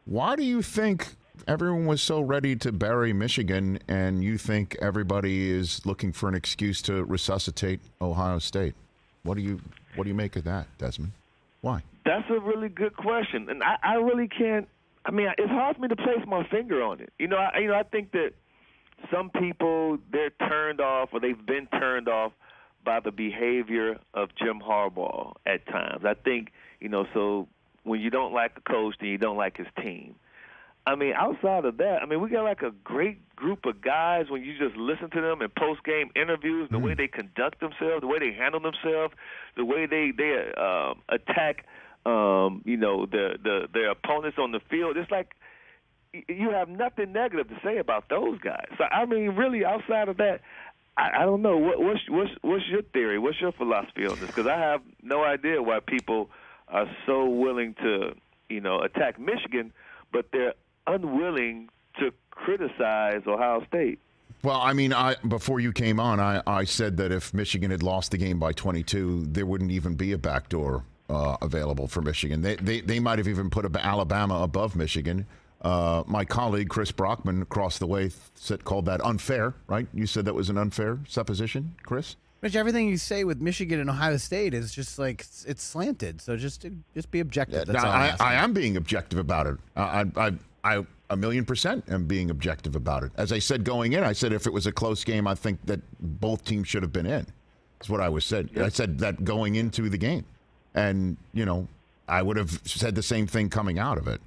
Why do you think everyone was so ready to bury Michigan, and you think everybody is looking for an excuse to resuscitate Ohio State? What do you make of that, Desmond? Why? That's a really good question, and I really can't. I mean, it's hard for me to place my finger on it. I think that some people, they're turned off, or they've been turned off by the behavior of Jim Harbaugh at times. I think, so when you don't like a coach, then you don't like his team. I mean, outside of that, we got like a great group of guys when you just listen to them in post-game interviews, the way they conduct themselves, the way they handle themselves, the way they attack, their opponents on the field. It's like you have nothing negative to say about those guys. So, really, outside of that, I don't know. What's your theory? What's your philosophy on this? Because I have no idea why people are so willing to, attack Michigan, but they're unwilling to criticize Ohio State. Well, before you came on, I said that if Michigan had lost the game by 22, there wouldn't even be a backdoor available for Michigan. They might have even put Alabama above Michigan. My colleague, Chris Brockman, across the way, called that unfair, right? You said that was an unfair supposition, Chris? Rich, everything you say with Michigan and Ohio State is just like it's slanted. So just be objective. That's all I am being objective about it. I 1,000,000% am being objective about it. As I said going in, I said if it was a close game, I think that both teams should have been in. That's what I said. I said that going into the game. And, I would have said the same thing coming out of it.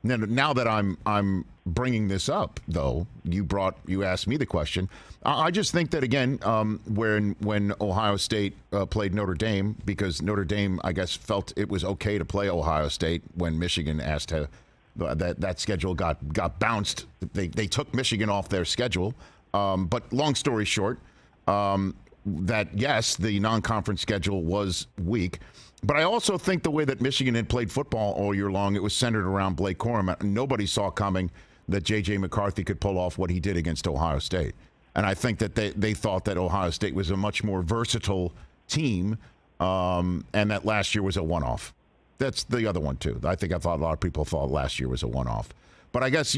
Now that I'm bringing this up, though, you asked me the question. I just think that, again, when Ohio State played Notre Dame, because Notre Dame, I guess, felt it was okay to play Ohio State when Michigan asked to. That schedule got bounced. They took Michigan off their schedule. But long story short, that yes, the non-conference schedule was weak. But I also think the way that Michigan had played football all year long, it was centered around Blake Corum. Nobody saw coming that J.J. McCarthy could pull off what he did against Ohio State. And I think that they thought that Ohio State was a much more versatile team, and that last year was a one-off. That's the other one, too. I thought a lot of people thought last year was a one-off. But I guess,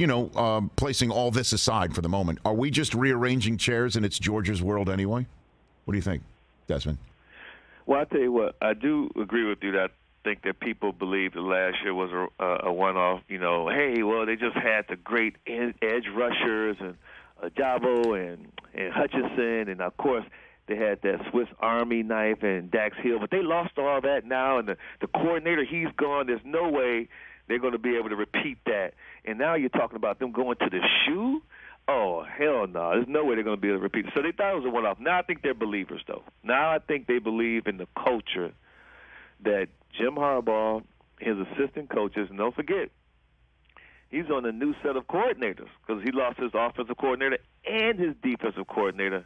placing all this aside for the moment, are we just rearranging chairs and it's Georgia's world anyway? What do you think, Desmond? Well, I'll tell you what, I do agree with you that I think that people believe that last year was a one-off. They just had the great edge rushers and Jabo and Hutchinson, and, of course, they had that Swiss Army knife and Dax Hill, but they lost all that now, and the coordinator, he's gone. There's no way they're going to be able to repeat that. And now you're talking about them going to the shoe? Oh, hell no. There's no way they're going to be able to repeat it. So they thought it was a one-off. Now I think they're believers, though. Now I think they believe in the culture that Jim Harbaugh, his assistant coaches, and don't forget, he's on a new set of coordinators because he lost his offensive coordinator and his defensive coordinator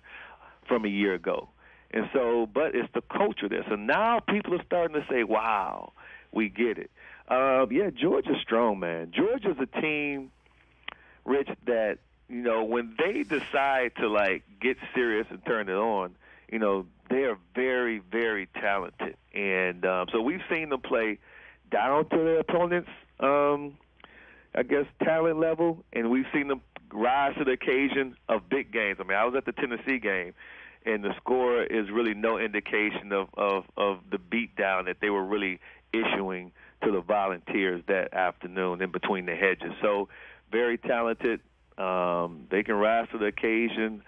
from a year ago. And so, but it's the culture there. So now people are starting to say, wow, we get it. Georgia's strong, man. Georgia's a team, Rich, that, when they decide to, get serious and turn it on, they are very, very talented. And so we've seen them play down to their opponents' talent level, and we've seen them rise to the occasion of big games. I was at the Tennessee game, and the score is really no indication of the beatdown that they were really issuing to the Volunteers that afternoon in between the hedges. So very talented. They can rise to the occasion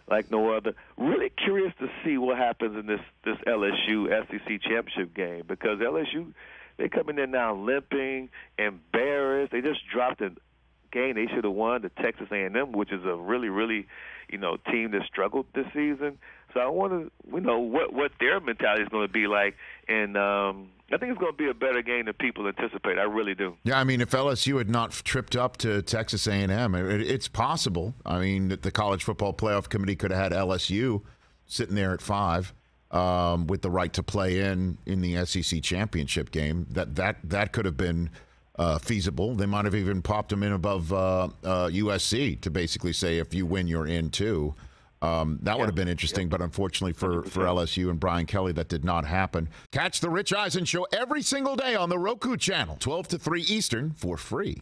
like no other. Really curious to see what happens in this LSU SEC championship game, because LSU, they come in there now limping, embarrassed. They just dropped a game they should have won to Texas A&M, which is a really, really, team that struggled this season. So I want to know what their mentality is going to be like, and I think it's going to be a better game than people anticipate. I really do. Yeah, if LSU had not tripped up to Texas A&M, it's possible. The College Football Playoff Committee could have had LSU sitting there at 5 with the right to play in the SEC championship game. That could have been feasible. They might have even popped them in above USC to basically say, if you win, you're in too. That would have been interesting, but unfortunately for LSU and Brian Kelly, that did not happen. Catch the Rich Eisen Show every single day on the Roku channel, 12 to 3 Eastern, for free.